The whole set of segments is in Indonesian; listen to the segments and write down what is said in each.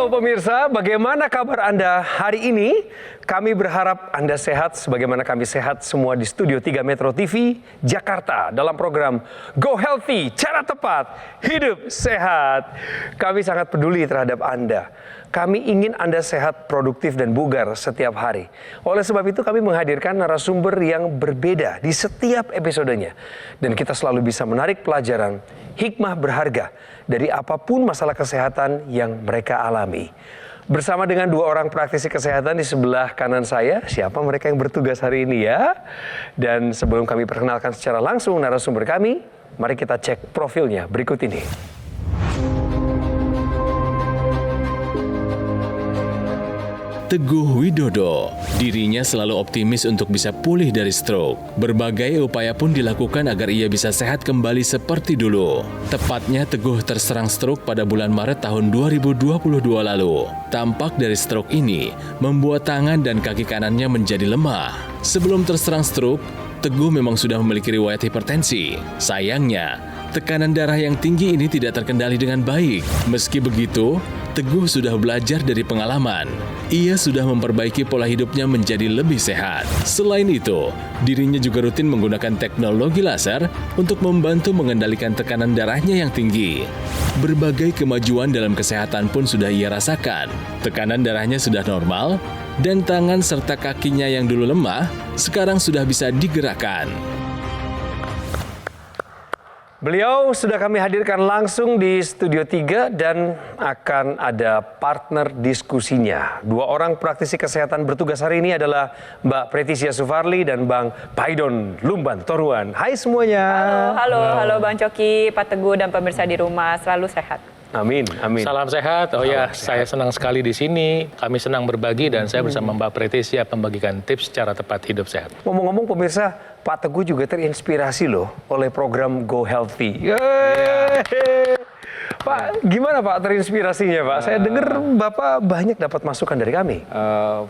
Halo pemirsa, bagaimana kabar Anda hari ini? Kami berharap Anda sehat sebagaimana kami sehat semua di Studio 3 Metro TV Jakarta dalam program Go Healthy, Cara Tepat, Hidup Sehat. Kami sangat peduli terhadap Anda. Kami ingin Anda sehat, produktif, dan bugar setiap hari. Oleh sebab itu kami menghadirkan narasumber yang berbeda di setiap episodenya. Dan kita selalu bisa menarik pelajaran, hikmah berharga dari apapun masalah kesehatan yang mereka alami. Bersama dengan dua orang praktisi kesehatan di sebelah kanan saya, siapa mereka yang bertugas hari ini ya? Dan sebelum kami perkenalkan secara langsung narasumber kami, mari kita cek profilnya berikut ini. Teguh Widodo, dirinya selalu optimis untuk bisa pulih dari stroke. Berbagai upaya pun dilakukan agar ia bisa sehat kembali seperti dulu. Tepatnya Teguh terserang stroke pada bulan Maret tahun 2022 lalu. Dampak dari stroke ini membuat tangan dan kaki kanannya menjadi lemah. Sebelum terserang stroke, Teguh memang sudah memiliki riwayat hipertensi. Sayangnya, tekanan darah yang tinggi ini tidak terkendali dengan baik. Meski begitu, Teguh sudah belajar dari pengalaman. Ia sudah memperbaiki pola hidupnya menjadi lebih sehat. Selain itu, dirinya juga rutin menggunakan teknologi laser untuk membantu mengendalikan tekanan darahnya yang tinggi. Berbagai kemajuan dalam kesehatan pun sudah ia rasakan. Tekanan darahnya sudah normal, dan tangan serta kakinya yang dulu lemah, sekarang sudah bisa digerakkan. Beliau sudah kami hadirkan langsung di Studio 3 dan akan ada partner diskusinya. Dua orang praktisi kesehatan bertugas hari ini adalah Mbak Pretisia Sufarli dan Bang Paidon Lumban Toruan. Hai semuanya. Halo Bang Coki, Pak Teguh dan pemirsa di rumah, selalu sehat. Amin, amin. Salam sehat. Saya senang sekali di sini. Kami senang berbagi dan saya bersama Mbak Pretisia membagikan tips cara tepat hidup sehat. Ngomong-ngomong pemirsa, Pak Teguh juga terinspirasi loh oleh program Go Healthy. Pak, gimana Pak terinspirasinya Pak? Saya dengar Bapak banyak dapat masukan dari kami.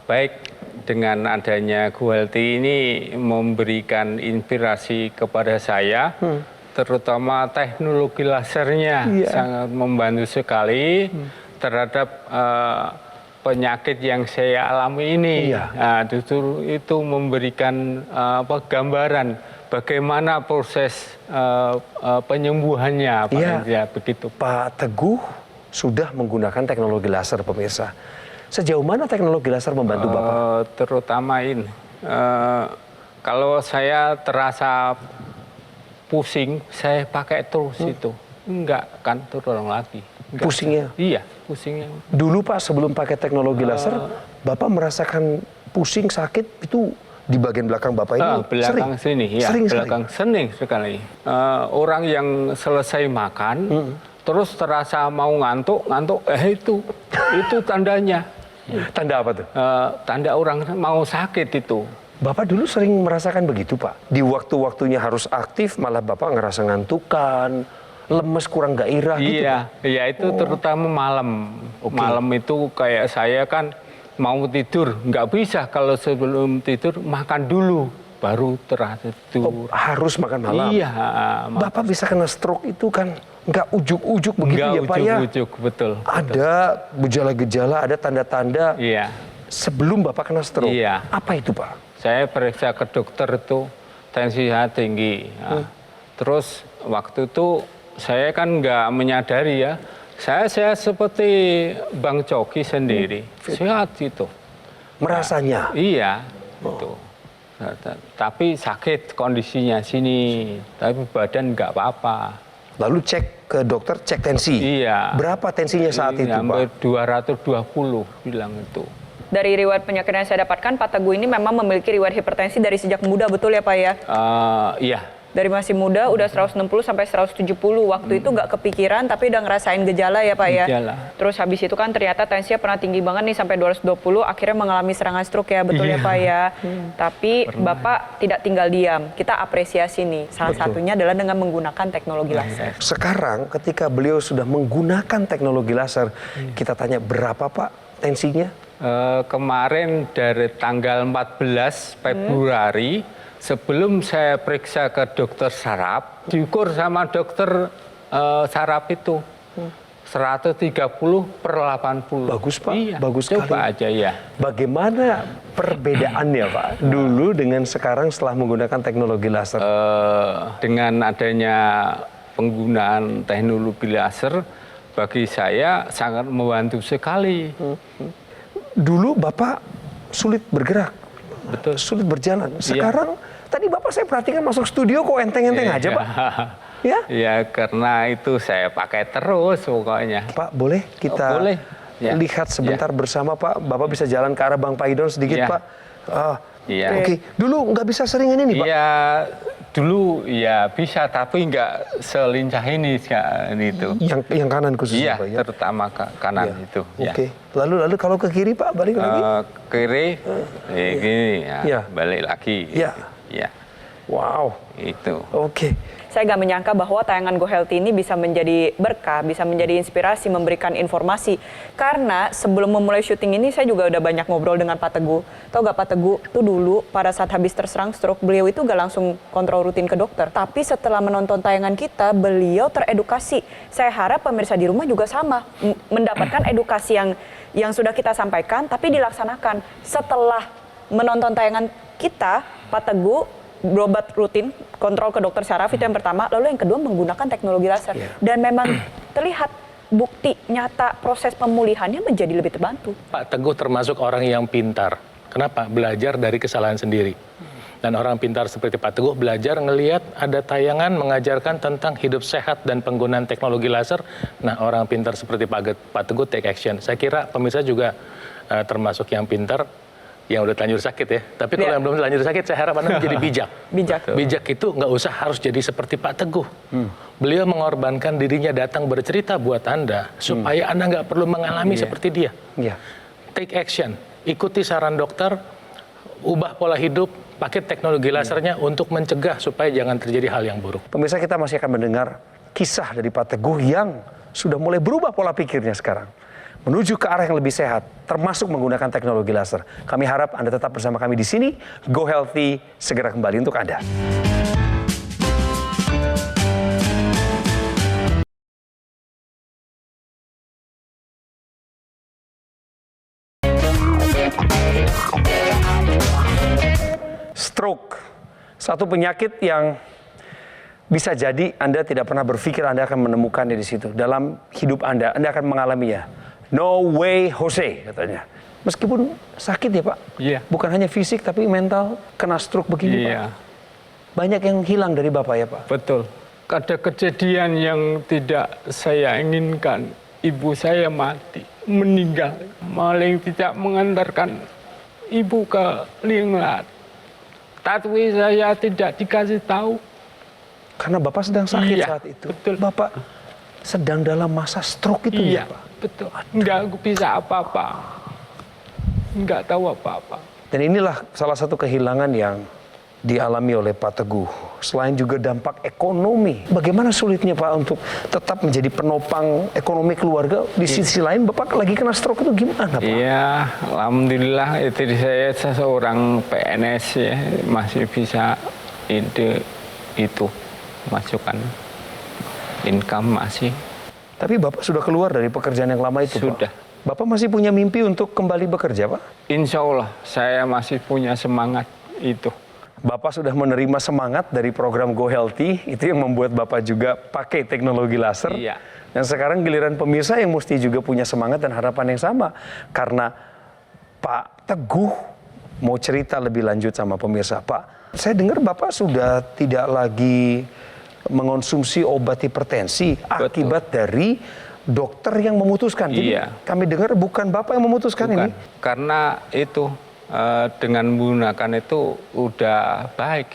Baik, dengan adanya Go Healthy ini memberikan inspirasi kepada saya. Terutama teknologi lasernya sangat membantu sekali terhadap penyakit yang saya alami ini. Justru itu memberikan gambaran bagaimana proses penyembuhannya, Pak. Begitu. Pak Teguh sudah menggunakan teknologi laser, pemirsa. Sejauh mana teknologi laser membantu Bapak? Terutama ini, kalau saya terasa pusing, saya pakai terus itu. Enggak kan turun lagi. Enggak. Pusingnya? Iya, pusingnya. Dulu Pak sebelum pakai teknologi laser, Bapak merasakan pusing, sakit itu di bagian belakang Bapak ini belakang sering? Sini, ya. Sering sering sekali. Orang yang selesai makan, terus terasa mau ngantuk, itu tandanya. Tanda apa tuh? Tanda orang mau sakit itu. Bapak dulu sering merasakan begitu Pak? Di waktu-waktunya harus aktif, malah Bapak ngerasa ngantukan, lemes, kurang gairah gitu Pak? Iya, itu terutama malam. Malam itu kayak saya kan mau tidur, nggak bisa kalau sebelum tidur makan dulu, baru tidur. Harus makan malam? Iya. Bapak bisa kena stroke itu kan nggak ujuk-ujuk begitu ya Pak ya? Nggak ujuk-ujuk, betul. Ada gejala-gejala, ada tanda-tanda sebelum Bapak kena stroke. Iya. Apa itu Pak? Saya periksa ke dokter itu tensi saya tinggi. Terus waktu itu saya kan nggak menyadari ya. Saya seperti Bang Coki sendiri. Sehat itu. Merasanya? Iya. Itu. Tapi sakit kondisinya sini. Tapi badan nggak apa-apa. Lalu cek ke dokter, cek tensi? Iya. Berapa tensinya saat itu Pak? Pak? 220 bilang itu. Dari riwayat penyakit yang saya dapatkan, Pak Teguh ini memang memiliki riwayat hipertensi dari sejak muda, betul ya Pak ya? Iya. Dari masih muda udah 160 sampai 170. Waktu itu nggak kepikiran tapi udah ngerasain gejala ya Pak ya? Gejala. Terus habis itu kan ternyata tensinya pernah tinggi banget nih sampai 220, akhirnya mengalami serangan stroke ya, betul ya Pak ya? Tapi Bapak tidak tinggal diam, kita apresiasi nih. Salah satunya adalah dengan menggunakan teknologi laser. Sekarang ketika beliau sudah menggunakan teknologi laser, kita tanya berapa Pak tensinya? Kemarin dari tanggal 14 Februari, sebelum saya periksa ke dokter saraf, diukur sama dokter saraf itu. 130/80. Bagus, Pak. Iya, Bagus coba sekali. aja ya. Bagaimana perbedaannya Pak dulu dengan sekarang setelah menggunakan teknologi laser? Dengan adanya penggunaan teknologi laser, bagi saya sangat membantu sekali. Dulu Bapak sulit bergerak, Betul. sulit berjalan. Sekarang tadi Bapak saya perhatikan masuk studio kok enteng-enteng aja Pak. Ya, Ya, karena itu saya pakai terus pokoknya. Pak boleh kita Boleh. Ya. lihat sebentar bersama Pak. Bapak bisa jalan ke arah Bang Paidon sedikit Ya. Pak. Iya. Oke, dulu nggak bisa sering ini Pak. Iya, dulu ya bisa, tapi nggak selincah ini itu. Yang kanan khususnya Iya, Pak ya. terutama kanan Iya. itu. Ya. Oke, lalu kalau ke kiri Pak balik lagi. Kiri, gini, ya, Iya. balik lagi. Iya. Ya, Wow, itu. oke. Saya nggak menyangka bahwa tayangan Go Healthy ini bisa menjadi berkah, bisa menjadi inspirasi, memberikan informasi. Karena sebelum memulai syuting ini saya juga udah banyak ngobrol dengan Pak Teguh. Tahu nggak Pak Teguh, tuh dulu pada saat habis terserang stroke, beliau itu nggak langsung kontrol rutin ke dokter. Tapi setelah menonton tayangan kita, beliau teredukasi. Saya harap pemirsa di rumah juga sama, mendapatkan edukasi yang sudah kita sampaikan, tapi dilaksanakan. Setelah menonton tayangan kita, Pak Teguh berobat rutin, kontrol ke dokter syaraf itu yang pertama, lalu yang kedua menggunakan teknologi laser. Dan memang terlihat bukti nyata proses pemulihannya menjadi lebih terbantu. Pak Teguh termasuk orang yang pintar. Kenapa? Belajar dari kesalahan sendiri. Dan orang pintar seperti Pak Teguh belajar ngelihat ada tayangan mengajarkan tentang hidup sehat dan penggunaan teknologi laser. Nah, orang pintar seperti Pak Teguh take action. Saya kira pemirsa juga termasuk yang pintar, yang udah terlanjur sakit ya. Tapi kalau yang belum terlanjur sakit, saya harap Anda menjadi bijak. Bijak. Bijak itu nggak usah harus jadi seperti Pak Teguh. Beliau mengorbankan dirinya datang bercerita buat Anda, supaya Anda nggak perlu mengalami seperti dia. Iya. Take action, ikuti saran dokter, ubah pola hidup, pakai teknologi lasernya untuk mencegah supaya jangan terjadi hal yang buruk. Pemirsa, kita masih akan mendengar kisah dari Pak Teguh yang sudah mulai berubah pola pikirnya sekarang. Menuju ke arah yang lebih sehat, termasuk menggunakan teknologi laser. Kami harap Anda tetap bersama kami di sini. Go Healthy segera kembali untuk Anda. Stroke, satu penyakit yang bisa jadi Anda tidak pernah berpikir Anda akan menemukannya di situ. Dalam hidup Anda akan mengalaminya. No way Jose, katanya. Meskipun sakit ya Pak, Iya. bukan hanya fisik tapi mental, kena stroke begini Pak. Iya, Banyak yang hilang dari Bapak ya Pak. betul. Ada kejadian yang tidak saya inginkan. Ibu saya mati, meninggal. Maling tidak mengantarkan ibu ke Linglat. Tapi saya tidak dikasih tahu. Karena Bapak sedang sakit Iya, saat itu. betul. Bapak sedang dalam masa stroke itu Iya, ya Pak. betul. Nggak bisa apa-apa. Nggak tahu apa-apa. Dan inilah salah satu kehilangan yang dialami oleh Pak Teguh. Selain juga dampak ekonomi. Bagaimana sulitnya Pak untuk tetap menjadi penopang ekonomi keluarga. Di sisi lain Bapak lagi kena stroke itu gimana Pak? Iya, alhamdulillah itu saya seorang PNS ya, masih bisa itu masukkan income masih. Tapi Bapak sudah keluar dari pekerjaan yang lama itu Sudah. Pak? Bapak masih punya mimpi untuk kembali bekerja Pak? Insya Allah saya masih punya semangat itu. Bapak sudah menerima semangat dari program Go Healthy, itu yang membuat Bapak juga pakai teknologi laser. Iya. Dan sekarang giliran pemirsa yang mesti juga punya semangat dan harapan yang sama. Karena Pak Teguh mau cerita lebih lanjut sama pemirsa. Pak, saya dengar Bapak sudah tidak lagi mengonsumsi obat hipertensi akibat dari dokter yang memutuskan. Jadi Iya. kami dengar bukan Bapak yang memutuskan Bukan. ini. Karena itu dengan menggunakan itu udah baik.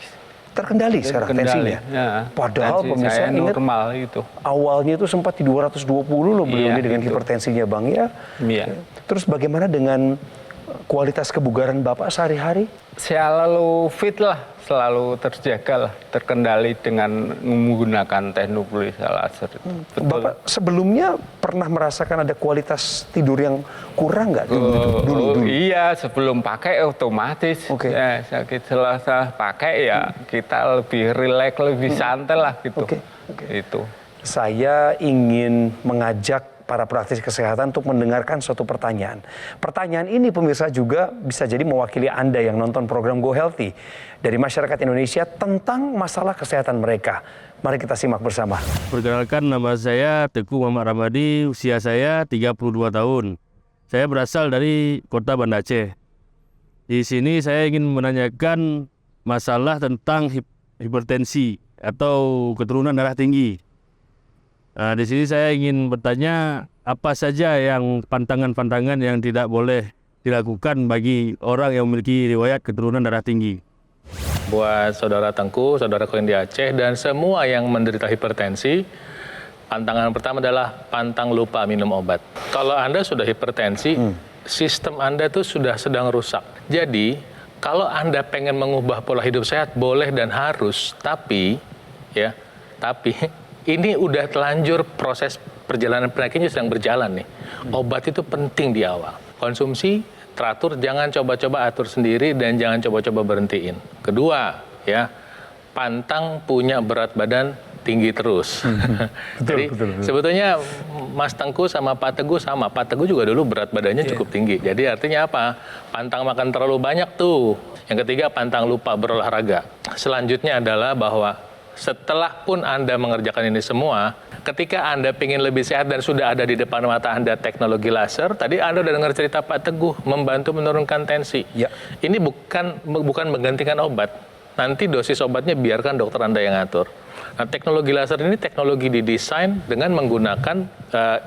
Terkendali sekarang tensinya. Ya. Padahal Tensi pemirsa saya ingat normal itu. awalnya itu sempat di 220 loh beliau Iya, ini dengan itu. hipertensinya Bang ya. Iya. Terus bagaimana dengan kualitas kebugaran Bapak sehari-hari? Selalu fit lah, selalu terjaga lah, terkendali dengan menggunakan teknologi laser. Betul. Bapak sebelumnya pernah merasakan ada kualitas tidur yang kurang nggak dulu? Iya, sebelum pakai otomatis. Oke. Ya, sakit selesai pakai ya kita lebih rileks, lebih santai lah gitu. Oke. Itu. Saya ingin mengajak para praktisi kesehatan untuk mendengarkan suatu pertanyaan. Pertanyaan ini pemirsa juga bisa jadi mewakili Anda yang nonton program Go Healthy dari masyarakat Indonesia tentang masalah kesehatan mereka. Mari kita simak bersama. Perkenalkan, nama saya Teguh Muhammad Ramadi, usia saya 32 tahun. Saya berasal dari kota Banda Aceh. Di sini saya ingin menanyakan masalah tentang hipertensi atau keturunan darah tinggi. Nah, di sini saya ingin bertanya apa saja yang pantangan-pantangan yang tidak boleh dilakukan bagi orang yang memiliki riwayat keturunan darah tinggi. Buat saudara Tengku, saudaraku yang di Aceh, dan semua yang menderita hipertensi, pantangan pertama adalah pantang lupa minum obat. Kalau Anda sudah hipertensi, sistem Anda itu sudah sedang rusak. Jadi, kalau Anda pengen mengubah pola hidup sehat, boleh dan harus, tapi ini udah telanjur proses perjalanan penyakitnya sedang berjalan nih. Obat itu penting di awal. Konsumsi teratur, jangan coba-coba atur sendiri dan jangan coba-coba berhentiin. Kedua, pantang punya berat badan tinggi terus. Jadi sebetulnya Mas Tengku sama Pak Teguh sama. Pak Teguh juga dulu berat badannya cukup tinggi. Jadi artinya apa? Pantang makan terlalu banyak tuh. Yang ketiga, pantang lupa berolahraga. Selanjutnya adalah bahwa setelah pun Anda mengerjakan ini semua, ketika Anda ingin lebih sehat dan sudah ada di depan mata Anda teknologi laser, tadi Anda udah dengar cerita Pak Teguh, membantu menurunkan tensi. Ya. Ini bukan menggantikan obat. Nanti dosis obatnya biarkan dokter Anda yang atur. Nah, teknologi laser ini teknologi didesain dengan menggunakan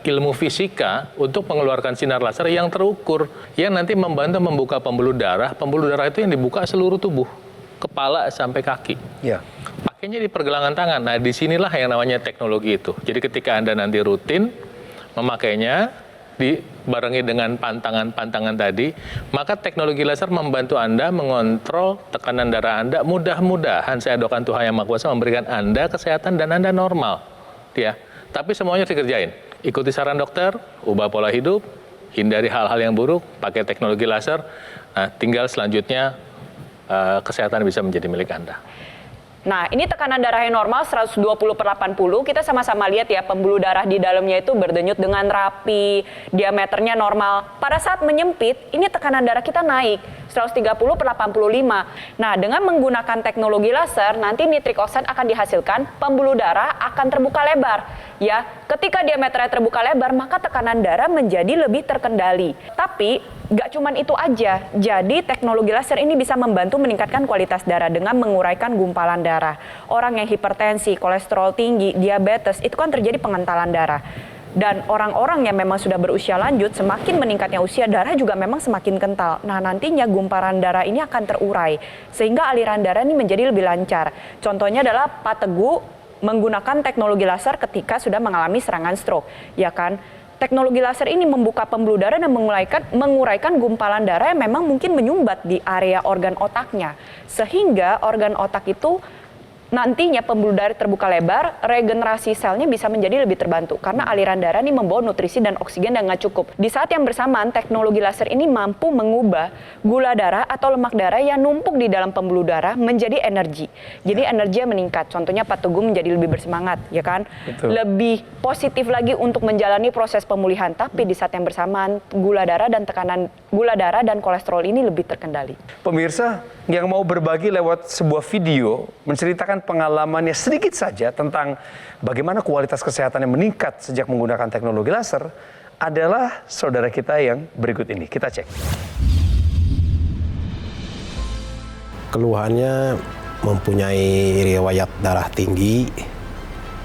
ilmu fisika untuk mengeluarkan sinar laser yang terukur, yang nanti membantu membuka pembuluh darah. Pembuluh darah itu yang dibuka seluruh tubuh, kepala sampai kaki. Ya. Pakainya di pergelangan tangan. Nah, disinilah yang namanya teknologi itu. Jadi ketika Anda nanti rutin memakainya, dibarengi dengan pantangan-pantangan tadi, maka teknologi laser membantu Anda mengontrol tekanan darah Anda. Mudah-mudahan saya doakan Tuhan Yang Maha Kuasa memberikan Anda kesehatan dan Anda normal. Ya. Tapi semuanya dikerjain. Ikuti saran dokter, ubah pola hidup, hindari hal-hal yang buruk, pakai teknologi laser. Nah, tinggal selanjutnya kesehatan bisa menjadi milik Anda. Nah, ini tekanan darah yang normal 120/80. Kita sama-sama lihat ya, pembuluh darah di dalamnya itu berdenyut dengan rapi, diameternya normal. Pada saat menyempit, ini tekanan darah kita naik 130/85. Nah, dengan menggunakan teknologi laser, nanti nitrik oksid akan dihasilkan, pembuluh darah akan terbuka lebar. Ya, ketika diameternya terbuka lebar, maka tekanan darah menjadi lebih terkendali. Tapi nggak cuman itu aja. Jadi teknologi laser ini bisa membantu meningkatkan kualitas darah dengan menguraikan gumpalan darah. Orang yang hipertensi, kolesterol tinggi, diabetes, itu kan terjadi pengentalan darah. Dan orang-orang yang memang sudah berusia lanjut, semakin meningkatnya usia, darah juga memang semakin kental. Nah, nantinya gumpalan darah ini akan terurai, sehingga aliran darah ini menjadi lebih lancar. Contohnya adalah Pak Teguh menggunakan teknologi laser ketika sudah mengalami serangan stroke, ya kan? Teknologi laser ini membuka pembuluh darah dan menguraikan gumpalan darah yang memang mungkin menyumbat di area organ otaknya. Sehingga organ otak itu nantinya pembuluh darah terbuka lebar, regenerasi selnya bisa menjadi lebih terbantu karena aliran darah ini membawa nutrisi dan oksigen yang nggak cukup. Di saat yang bersamaan, teknologi laser ini mampu mengubah gula darah atau lemak darah yang numpuk di dalam pembuluh darah menjadi energi. Jadi energinya meningkat. Contohnya Pak Teguh menjadi lebih bersemangat, ya kan? Betul. Lebih positif lagi untuk menjalani proses pemulihan. Tapi di saat yang bersamaan, gula darah dan kolesterol ini lebih terkendali. Pemirsa yang mau berbagi lewat sebuah video menceritakan pengalamannya sedikit saja tentang bagaimana kualitas kesehatannya meningkat sejak menggunakan teknologi laser adalah saudara kita yang berikut ini. Kita cek. Keluhannya mempunyai riwayat darah tinggi,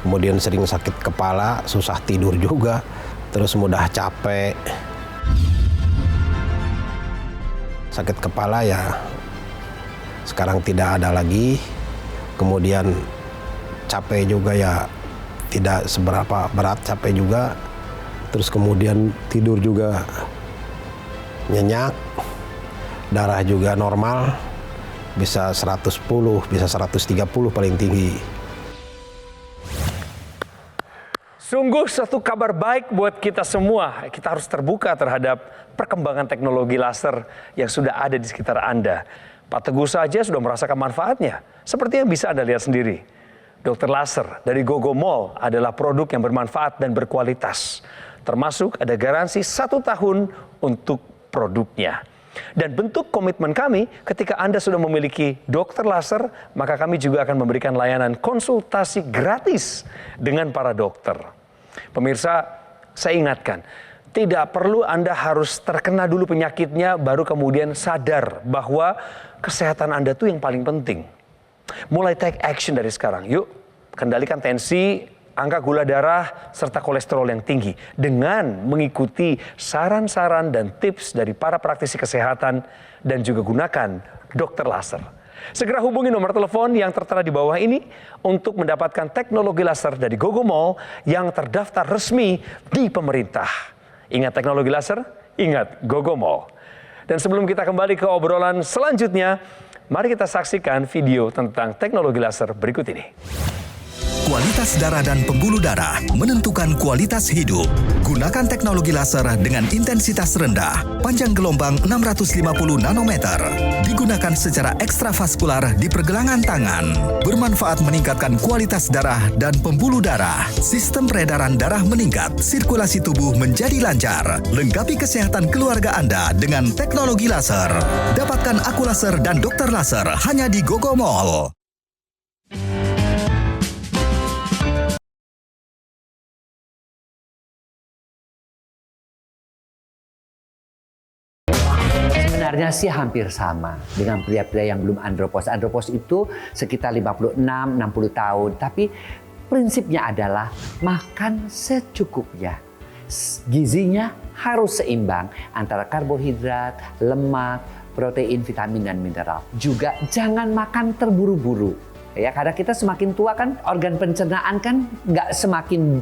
kemudian sering sakit kepala, susah tidur juga, terus mudah capek. Sakit kepala ya sekarang tidak ada lagi. Kemudian capek juga ya tidak seberapa berat, capek juga. Terus kemudian tidur juga nyenyak, darah juga normal, bisa 110, bisa 130 paling tinggi. Sungguh satu kabar baik buat kita semua. Kita harus terbuka terhadap perkembangan teknologi laser yang sudah ada di sekitar Anda. Pak Teguh saja sudah merasakan manfaatnya. Seperti yang bisa Anda lihat sendiri. Dokter laser dari Gogo Mall adalah produk yang bermanfaat dan berkualitas. Termasuk ada garansi 1 tahun untuk produknya. Dan bentuk komitmen kami ketika Anda sudah memiliki dokter laser, maka kami juga akan memberikan layanan konsultasi gratis dengan para dokter. Pemirsa, saya ingatkan, tidak perlu Anda harus terkena dulu penyakitnya baru kemudian sadar bahwa kesehatan Anda itu yang paling penting. Mulai take action dari sekarang. Yuk, kendalikan tensi, angka gula darah, serta kolesterol yang tinggi dengan mengikuti saran-saran dan tips dari para praktisi kesehatan dan juga gunakan dokter laser. Segera hubungi nomor telepon yang tertera di bawah ini untuk mendapatkan teknologi laser dari Gogo Mall yang terdaftar resmi di pemerintah. Ingat teknologi laser, ingat Gogo Mall. Dan sebelum kita kembali ke obrolan selanjutnya, mari kita saksikan video tentang teknologi laser berikut ini. Kualitas darah dan pembuluh darah menentukan kualitas hidup. Gunakan teknologi laser dengan intensitas rendah, panjang gelombang 650 nanometer. Digunakan secara ekstravaskular di pergelangan tangan. Bermanfaat meningkatkan kualitas darah dan pembuluh darah. Sistem peredaran darah meningkat, sirkulasi tubuh menjadi lancar. Lengkapi kesehatan keluarga Anda dengan teknologi laser. Dapatkan aku laser dan dokter laser hanya di Gogo Mall. Sebenarnya sih hampir sama dengan pria-pria yang belum andropos. Andropos itu sekitar 56-60 tahun. Tapi prinsipnya adalah makan secukupnya. Gizinya harus seimbang antara karbohidrat, lemak, protein, vitamin, dan mineral. Juga jangan makan terburu-buru. Ya, karena kita semakin tua kan organ pencernaan kan nggak semakin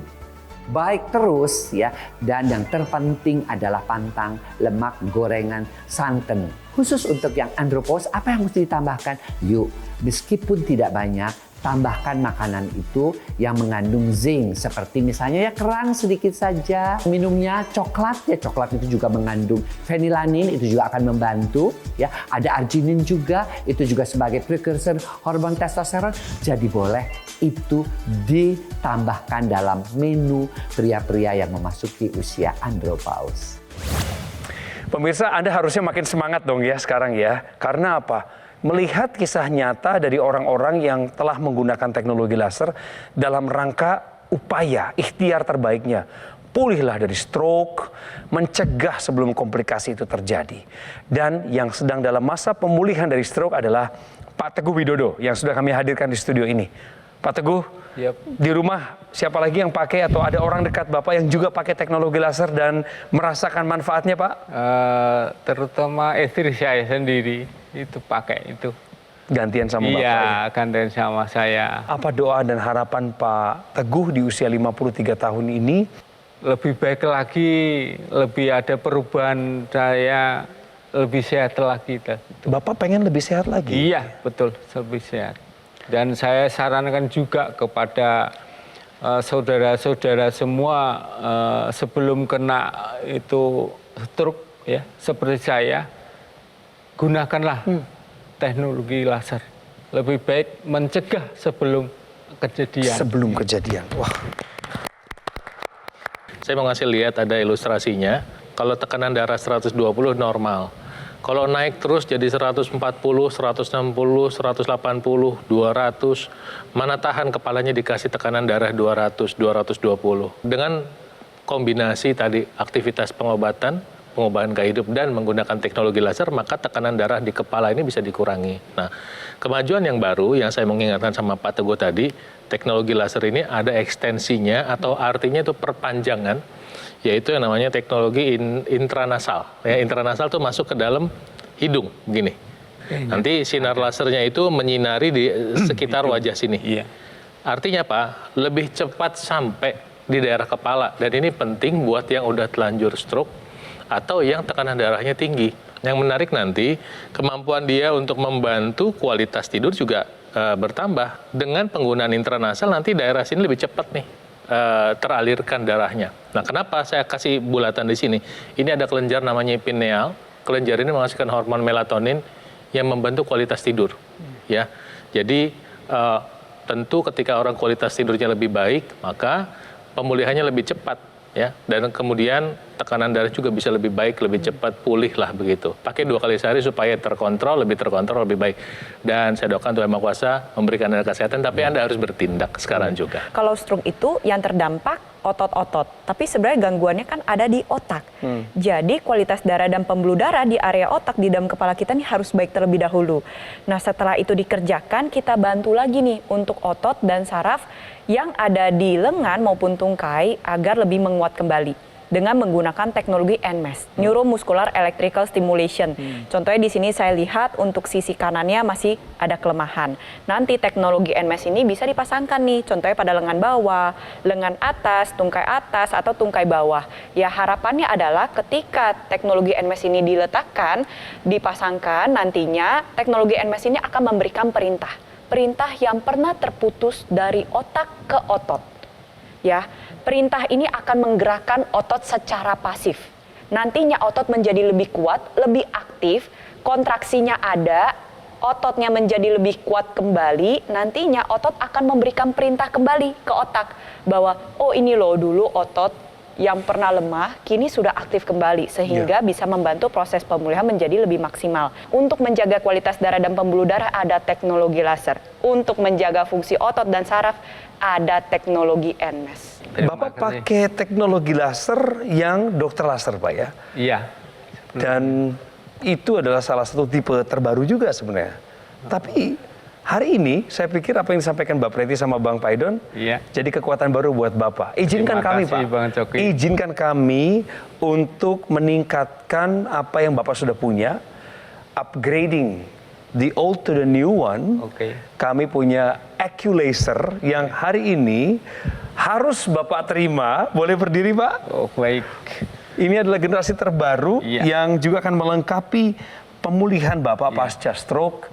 baik terus ya, dan yang terpenting adalah pantang, lemak, gorengan, santan. Khusus untuk yang andropos, apa yang mesti ditambahkan? Yuk, meskipun tidak banyak, tambahkan makanan itu yang mengandung zinc, seperti misalnya ya kerang sedikit saja. Minumnya coklat, ya coklat itu juga mengandung fenilanin, itu juga akan membantu. Ya, ada arginin juga, itu juga sebagai precursor hormon testosteron. Jadi boleh itu ditambahkan dalam menu pria-pria yang memasuki usia andropaus. Pemirsa, Anda harusnya makin semangat dong ya sekarang ya. Karena apa? Melihat kisah nyata dari orang-orang yang telah menggunakan teknologi laser dalam rangka upaya ikhtiar terbaiknya. Pulihlah dari stroke, mencegah sebelum komplikasi itu terjadi. Dan yang sedang dalam masa pemulihan dari stroke adalah Pak Teguh Widodo yang sudah kami hadirkan di studio ini. Pak Teguh, di rumah siapa lagi yang pakai atau ada orang dekat Bapak yang juga pakai teknologi laser dan merasakan manfaatnya, Pak? Terutama istri saya sendiri itu pakai itu. Gantian sama Bapak? Iya, gantian sama saya. Apa doa dan harapan Pak Teguh di usia 53 tahun ini? Lebih baik lagi, lebih ada perubahan, saya lebih sehat lagi. Bapak pengen lebih sehat lagi? Iya, betul, lebih sehat. Dan saya sarankan juga kepada saudara-saudara semua sebelum kena itu stroke ya seperti saya, gunakanlah teknologi laser. Lebih baik mencegah sebelum kejadian. Sebelum kejadian. Wah. Saya mau ngasih lihat ada ilustrasinya. Kalau tekanan darah 120 normal. Kalau naik terus jadi 140, 160, 180, 200, mana tahan kepalanya dikasih tekanan darah 200, 220. Dengan kombinasi tadi aktivitas pengobatan gaya hidup dan menggunakan teknologi laser, maka tekanan darah di kepala ini bisa dikurangi. Nah, kemajuan yang baru yang saya mengingatkan sama Pak Teguh tadi, teknologi laser ini ada ekstensinya atau artinya itu perpanjangan, yaitu yang namanya teknologi intranasal. Ya, intranasal itu masuk ke dalam hidung, begini. Nanti sinar lasernya itu menyinari di sekitar wajah sini. Artinya apa? Lebih cepat sampai di daerah kepala. Dan ini penting buat yang udah telanjur stroke atau yang tekanan darahnya tinggi. Yang menarik nanti, kemampuan dia untuk membantu kualitas tidur juga bertambah. Dengan penggunaan intranasal nanti daerah sini lebih cepat nih teralirkan darahnya. Nah, kenapa saya kasih bulatan di sini? Ini ada kelenjar namanya pineal. Kelenjar ini menghasilkan hormon melatonin yang membantu kualitas tidur. Ya, jadi tentu ketika orang kualitas tidurnya lebih baik, maka pemulihannya lebih cepat. ya, dan kemudian tekanan darah juga bisa lebih baik, lebih cepat pulih lah begitu. Pakai 2 kali sehari supaya terkontrol, lebih baik. Dan saya doakan Tuhan Yang Maha Kuasa memberikan Anda kesehatan, tapi Anda harus bertindak sekarang juga. Kalau stroke itu yang terdampak otot-otot, tapi sebenarnya gangguannya kan ada di otak. Jadi kualitas darah dan pembuluh darah di area otak di dalam kepala kita ini harus baik terlebih dahulu. Nah, setelah itu dikerjakan, kita bantu lagi nih untuk otot dan saraf yang ada di lengan maupun tungkai agar lebih menguat kembali dengan menggunakan teknologi NMES, Neuromuscular Electrical Stimulation. Contohnya di sini saya lihat untuk sisi kanannya masih ada kelemahan. Nanti teknologi NMES ini bisa dipasangkan nih, contohnya pada lengan bawah, lengan atas, atau tungkai bawah. Ya, harapannya adalah ketika teknologi NMES ini diletakkan, dipasangkan, nantinya teknologi NMES ini akan memberikan perintah yang pernah terputus dari otak ke otot. Ya, perintah ini akan menggerakkan otot secara pasif. Nantinya otot menjadi lebih kuat, lebih aktif, kontraksinya ada, ototnya menjadi lebih kuat kembali, nantinya otot akan memberikan perintah kembali ke otak bahwa oh ini loh dulu otot yang pernah lemah kini sudah aktif kembali sehingga bisa membantu proses pemulihan menjadi lebih maksimal. Untuk menjaga kualitas darah dan pembuluh darah ada teknologi laser. Untuk menjaga fungsi otot dan saraf ada teknologi NMES. Bapak pakai teknologi laser yang dokter laser, Pak ya? Iya. Dan itu adalah salah satu tipe terbaru juga sebenarnya. Tapi hari ini saya pikir apa yang disampaikan Mbak Preti sama Bang Paidon jadi kekuatan baru buat Bapak. Izinkan kami, Pak. Bang Coki. Izinkan kami untuk meningkatkan apa yang Bapak sudah punya, upgrading the old to the new one. Kami punya AccuLaser yang hari ini harus Bapak terima. Boleh berdiri, Pak? Oh, baik. Ini adalah generasi terbaru yang juga akan melengkapi pemulihan Bapak pasca stroke,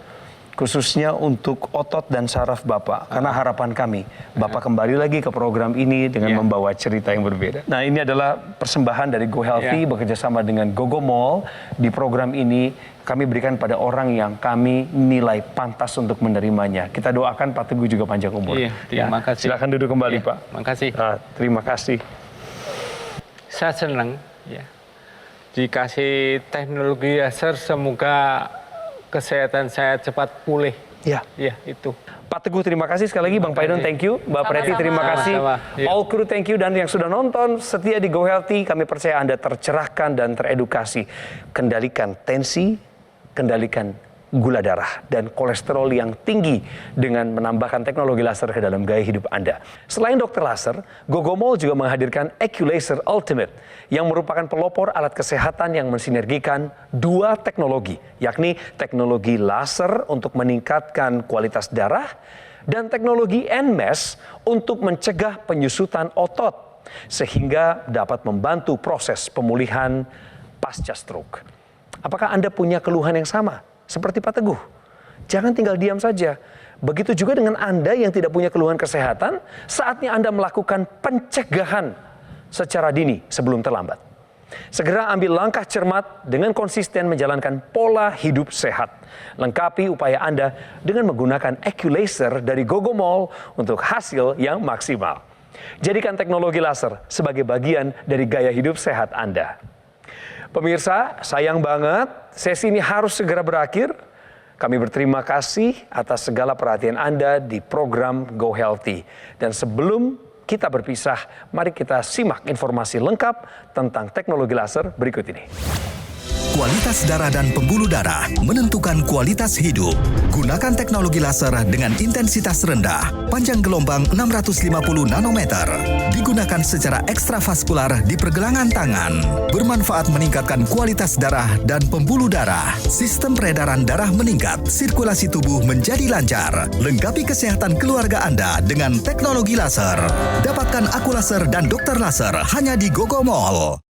khususnya untuk otot dan saraf Bapak. Karena harapan kami, Bapak kembali lagi ke program ini dengan membawa cerita yang berbeda. Nah, ini adalah persembahan dari Go Healthy bekerjasama dengan Gogo Mall. Di program ini kami berikan pada orang yang kami nilai pantas untuk menerimanya. Kita doakan Pak Teguh juga panjang umur. Terima kasih. Silakan duduk kembali, Pak. Terima kasih. Terima kasih. Saya senang dikasih teknologi laser, semoga kesehatan saya cepat pulih. Ya, itu. Pak Teguh terima kasih sekali lagi, Bang Paidon thank you, Mbak Preti terima kasih, all crew thank you, dan yang sudah nonton setia di Go Healthy, kami percaya Anda tercerahkan dan teredukasi. Kendalikan tensi, kendalikan gula darah dan kolesterol yang tinggi dengan menambahkan teknologi laser ke dalam gaya hidup Anda. Selain dokter laser, Gogo Mall juga menghadirkan AccuLaser Ultimate yang merupakan pelopor alat kesehatan yang mensinergikan 2 teknologi, yakni teknologi laser untuk meningkatkan kualitas darah dan teknologi NMES untuk mencegah penyusutan otot sehingga dapat membantu proses pemulihan pasca stroke. Apakah Anda punya keluhan yang sama seperti Pak Teguh? Jangan tinggal diam saja. Begitu juga dengan Anda yang tidak punya keluhan kesehatan, saatnya Anda melakukan pencegahan secara dini sebelum terlambat. Segera ambil langkah cermat dengan konsisten menjalankan pola hidup sehat. Lengkapi upaya Anda dengan menggunakan AccuLaser dari Gogo Mall untuk hasil yang maksimal. Jadikan teknologi laser sebagai bagian dari gaya hidup sehat Anda. Pemirsa, sayang banget sesi ini harus segera berakhir. Kami berterima kasih atas segala perhatian Anda di program Go Healthy. Dan sebelum kita berpisah, mari kita simak informasi lengkap tentang teknologi laser berikut ini. Kualitas darah dan pembuluh darah menentukan kualitas hidup. Gunakan teknologi laser dengan intensitas rendah, panjang gelombang 650 nanometer. Digunakan secara ekstravaskular di pergelangan tangan. Bermanfaat meningkatkan kualitas darah dan pembuluh darah. Sistem peredaran darah meningkat, sirkulasi tubuh menjadi lancar. Lengkapi kesehatan keluarga Anda dengan teknologi laser. Dapatkan AccuLaser dan dokter laser hanya di Gogo Mall.